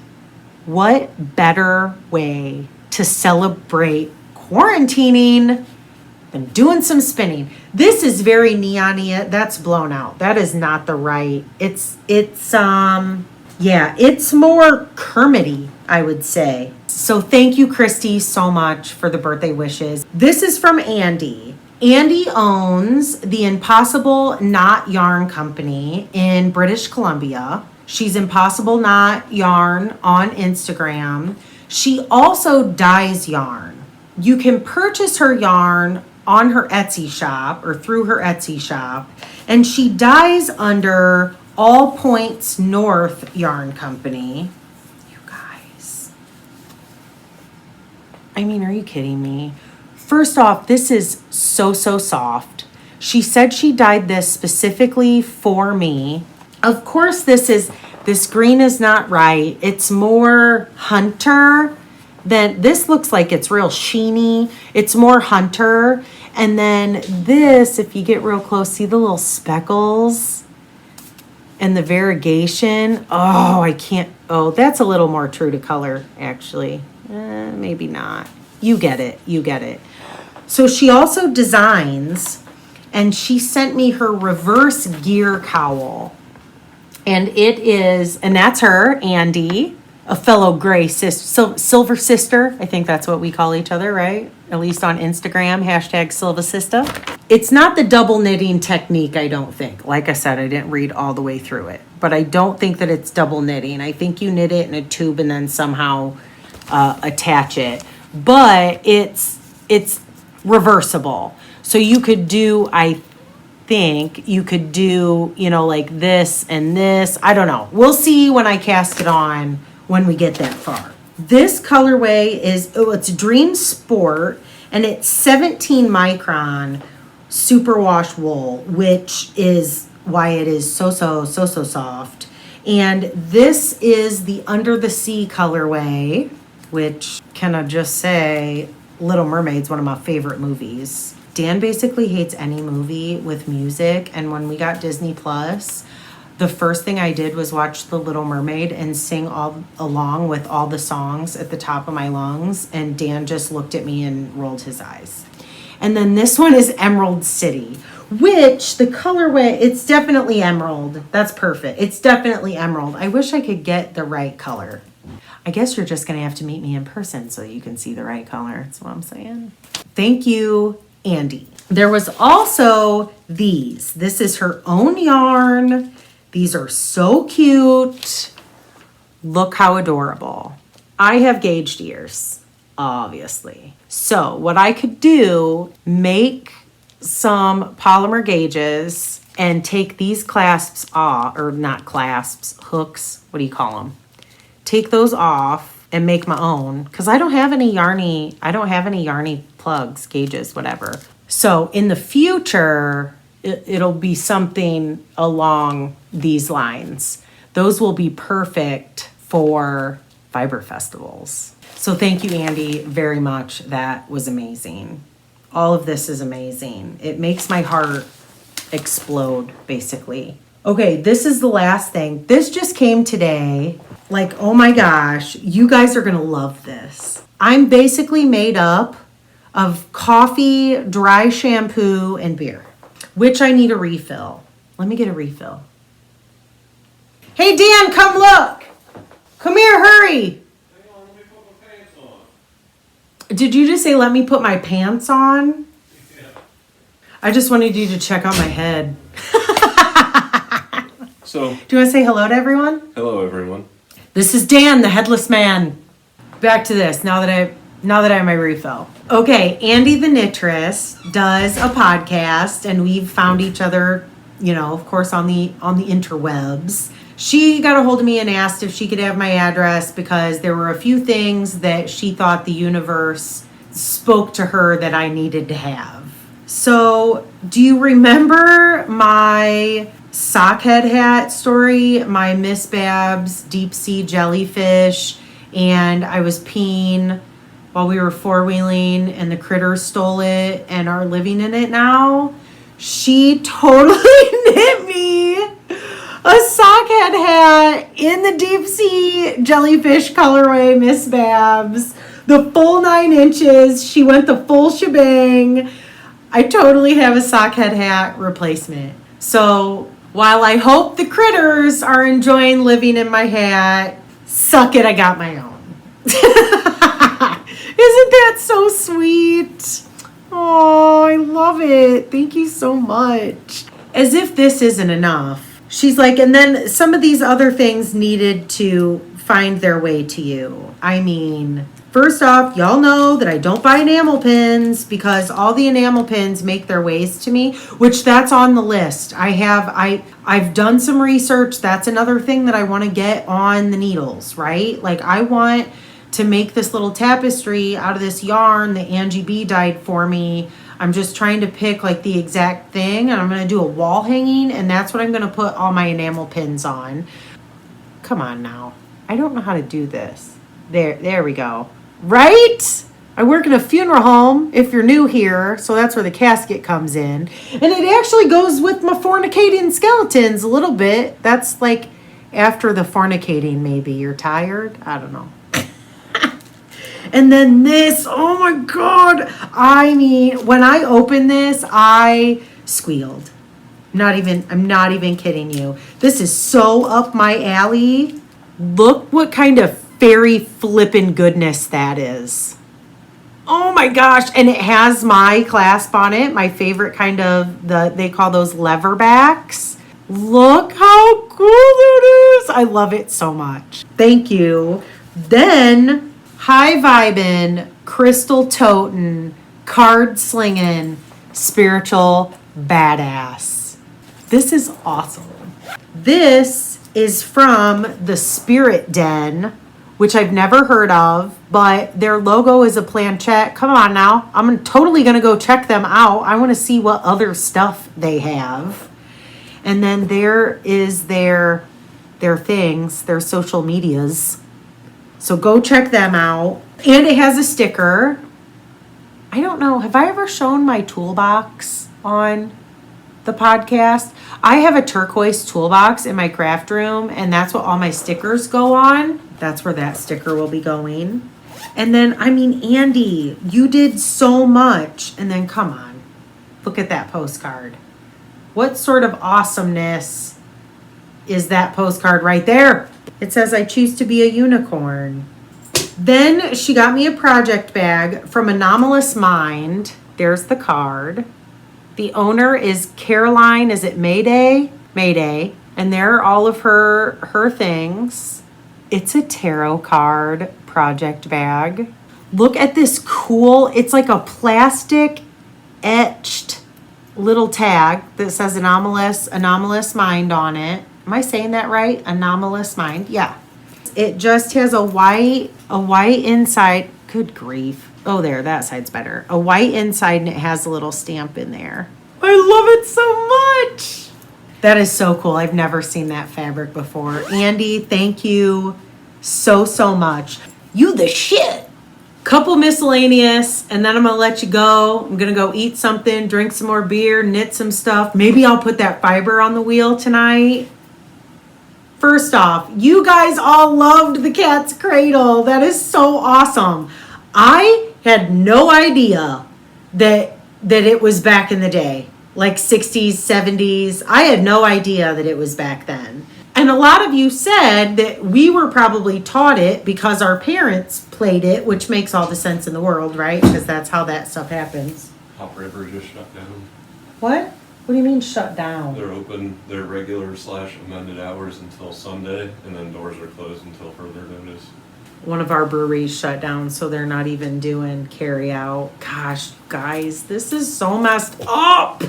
What better way to celebrate quarantining than doing some spinning? This is very neon-y. That's blown out. That is not the right. It's more Kermity, I would say. So thank you, Christy, so much for the birthday wishes. This is from Andy. Andy owns the Impossible Knot Yarn Company in British Columbia. She's Impossible Knot Yarn on Instagram. She also dyes yarn. You can purchase her yarn on her Etsy shop or through her Etsy shop, and she dyes under All Points North Yarn Company. You guys. I mean, are you kidding me? First off, this is so soft. She said she dyed this specifically for me. Of course, this green is not right. It's more hunter than, this looks like it's real sheeny. It's more hunter. And then this, if you get real close, see the little speckles and the variegation. Oh, I can't. Oh, that's a little more true to color, actually. Maybe not. You get it. So she also designs, and she sent me her reverse gear cowl. And it is, and that's her, Andy, a fellow gray silver sister. I think that's what we call each other, right? At least on Instagram, #SilvaSista. It's not the double knitting technique, I don't think. Like I said, I didn't read all the way through it. But I don't think that it's double knitting. I think you knit it in a tube and then somehow attach it. But it's reversible. So you could do, I think, like this and this. I don't know. We'll see when I cast it on when we get that far. This colorway is, it's Dream Sport, and it's 17 micron superwash wool, which is why it is so soft. And this is the Under the Sea colorway, which, can I just say, Little Mermaid's one of my favorite movies. Dan basically hates any movie with music, and when we got Disney Plus, the first thing I did was watch The Little Mermaid and sing all along with all the songs at the top of my lungs, and Dan just looked at me and rolled his eyes. And then this one is Emerald City, which the colorway, it's definitely emerald. That's perfect. It's definitely emerald. I wish I could get the right color. I guess you're just going to have to meet me in person so you can see the right color. That's what I'm saying. Thank you, Andy. There was also these. This is her own yarn. These are so cute. Look how adorable. I have gauged ears, obviously. So what I could do, make some polymer gauges and take these clasps off, or not clasps, hooks, what do you call them? Take those off and make my own, because I don't have any yarny plugs, gauges, whatever. So in the future, it'll be something along these lines. Those will be perfect for fiber festivals. So thank you, Andy, very much. That was amazing. All of this is amazing. It makes my heart explode, basically. Okay, this is the last thing. This just came today. Like, oh my gosh, you guys are gonna love this. I'm basically made up of coffee, dry shampoo, and beer, which I need a refill. Let me get a refill. Hey, Dan, come look. Come here, hurry. Hang on, let me put my pants on. Did you just say let me put my pants on? Yeah. I just wanted you to check out my head. So, Do you want to say hello to everyone? hello everyone. This is Dan, the headless man. Back to this. Now that I have my refill. Okay, Andy the Knittress does a podcast, and we've found each other, of course, on the interwebs. She got a hold of me and asked if she could have my address because there were a few things that she thought the universe spoke to her that I needed to have. So, do you remember my sockhead hat story? My Miss Babs deep sea jellyfish, and I was peeing while we were four-wheeling and the critters stole it and are living in it now? She totally knit me a sockhead hat in the deep sea jellyfish colorway, Miss Babs. The full 9 inches. She went the full shebang. I totally have a sockhead hat replacement. So while I hope the critters are enjoying living in my hat, suck it, I got my own. Isn't that so sweet? Oh, I love it. Thank you so much. As if this isn't enough. She's like, and then some of these other things needed to find their way to you. I mean, first off, y'all know that I don't buy enamel pins because all the enamel pins make their ways to me, which that's on the list. I've done some research. That's another thing that I want to get on the needles, right? Like, I want to make this little tapestry out of this yarn that Angie B dyed for me. I'm just trying to pick like the exact thing, and I'm going to do a wall hanging, and that's what I'm going to put all my enamel pins on. Come on now. I don't know how to do this. There we go. Right? I work in a funeral home, if you're new here, so that's where the casket comes in. And it actually goes with my fornicating skeletons a little bit. That's like after the fornicating, maybe. You're tired? I don't know. And then this, oh my God. I mean, when I opened this, I squealed. I'm not even kidding you. This is so up my alley. Look what kind of fairy flippin' goodness that is. Oh my gosh. And it has my clasp on it. My favorite kind of, they call those lever backs. Look how cool that is. I love it so much. Thank you. Then, high vibin', crystal totin', card slingin', spiritual badass. This is awesome. This is from the Spirit Den, which I've never heard of, but their logo is a planchette. Come on now. I'm totally going to go check them out. I want to see what other stuff they have. And then there is their things, their social medias. So go check them out. And it has a sticker. I don't know. Have I ever shown my toolbox on the podcast? I have a turquoise toolbox in my craft room, and that's what all my stickers go on. That's where that sticker will be going. And then, I mean, Andy, you did so much. And then, come on. Look at that postcard. What sort of awesomeness is that postcard right there? It says, I choose to be a unicorn. Then she got me a project bag from Anomalous Mind. There's the card. The owner is Caroline, is it Mayday? Mayday. And there are all of her things. It's a tarot card project bag. Look at this cool, it's like a plastic etched little tag that says Anomalous Mind on it. Am I saying that right? Anomalous Mind. Yeah. It just has a white inside. Good grief. Oh, there, that side's better. A white inside, and it has a little stamp in there. I love it so much. That is so cool. I've never seen that fabric before. Andy, thank you so much. You the shit. couple miscellaneous, and then I'm gonna let you go. I'm gonna go eat something, drink some more beer, knit some stuff. Maybe I'll put that fiber on the wheel tonight. First off, you guys all loved the cat's cradle. That is so awesome. I had no idea that it was back in the day, like 60s, 70s. I had no idea that it was back then. And a lot of you said that we were probably taught it because our parents played it, which makes all the sense in the world, right? Because that's how that stuff happens. Hop River just shut down. What? What do you mean shut down? They're open their regular / amended hours until Sunday, and then doors are closed until further notice. One of our breweries shut down, so they're not even doing carry out. Gosh, guys, this is so messed up.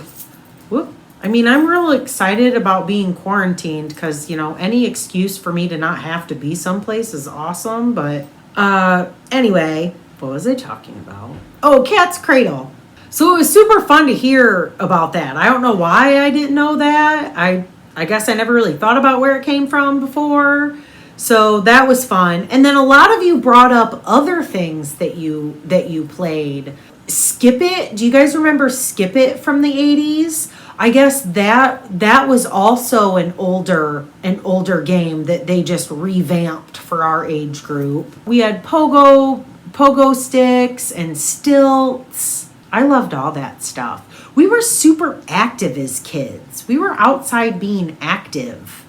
Whoop. I mean, I'm real excited about being quarantined because, you know, any excuse for me to not have to be someplace is awesome. But anyway, what was I talking about? Oh, Cat's Cradle. So it was super fun to hear about that. I don't know why I didn't know that. I guess I never really thought about where it came from before. So that was fun. And then a lot of you brought up other things that you played. Skip It. Do you guys remember Skip It from the 80s? I guess that was also an older game that they just revamped for our age group. We had pogo sticks and stilts. I loved all that stuff. We were super active as kids. We were outside being active.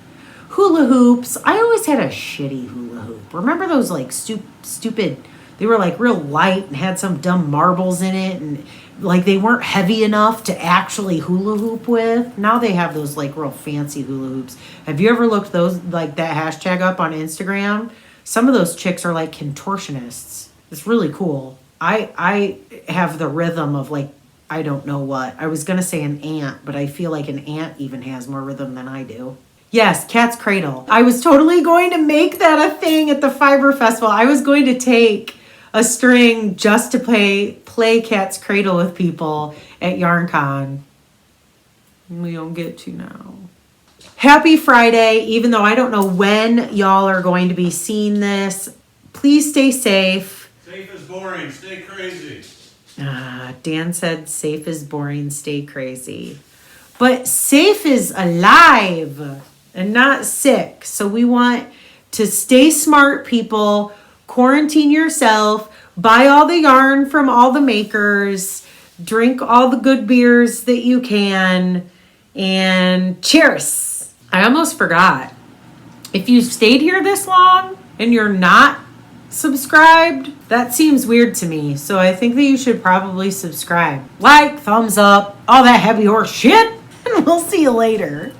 Hula hoops. I always had a shitty hula hoop. Remember those like stupid, they were like real light and had some dumb marbles in it, and like they weren't heavy enough to actually hula hoop with. Now they have those like real fancy hula hoops. Have you ever looked those like that hashtag up on Instagram? Some of those chicks are like contortionists. It's really cool. I have the rhythm of like, I don't know what. I was going to say an ant, but I feel like an ant even has more rhythm than I do. Yes, Cat's Cradle. I was totally going to make that a thing at the Fiber Festival. I was going to take a string just to play Cat's Cradle with people at YarnCon. We don't get to now. Happy Friday, even though I don't know when y'all are going to be seeing this. Please stay safe. Safe is boring, stay crazy. Dan said safe is boring, stay crazy. But safe is alive and not sick. So we want to stay smart, people. Quarantine yourself. Buy all the yarn from all the makers. Drink all the good beers that you can. And cheers. I almost forgot. If you stayed here this long and you're not subscribed, that seems weird to me. So I think that you should probably subscribe. Like, thumbs up, all that heavy horse shit. And we'll see you later.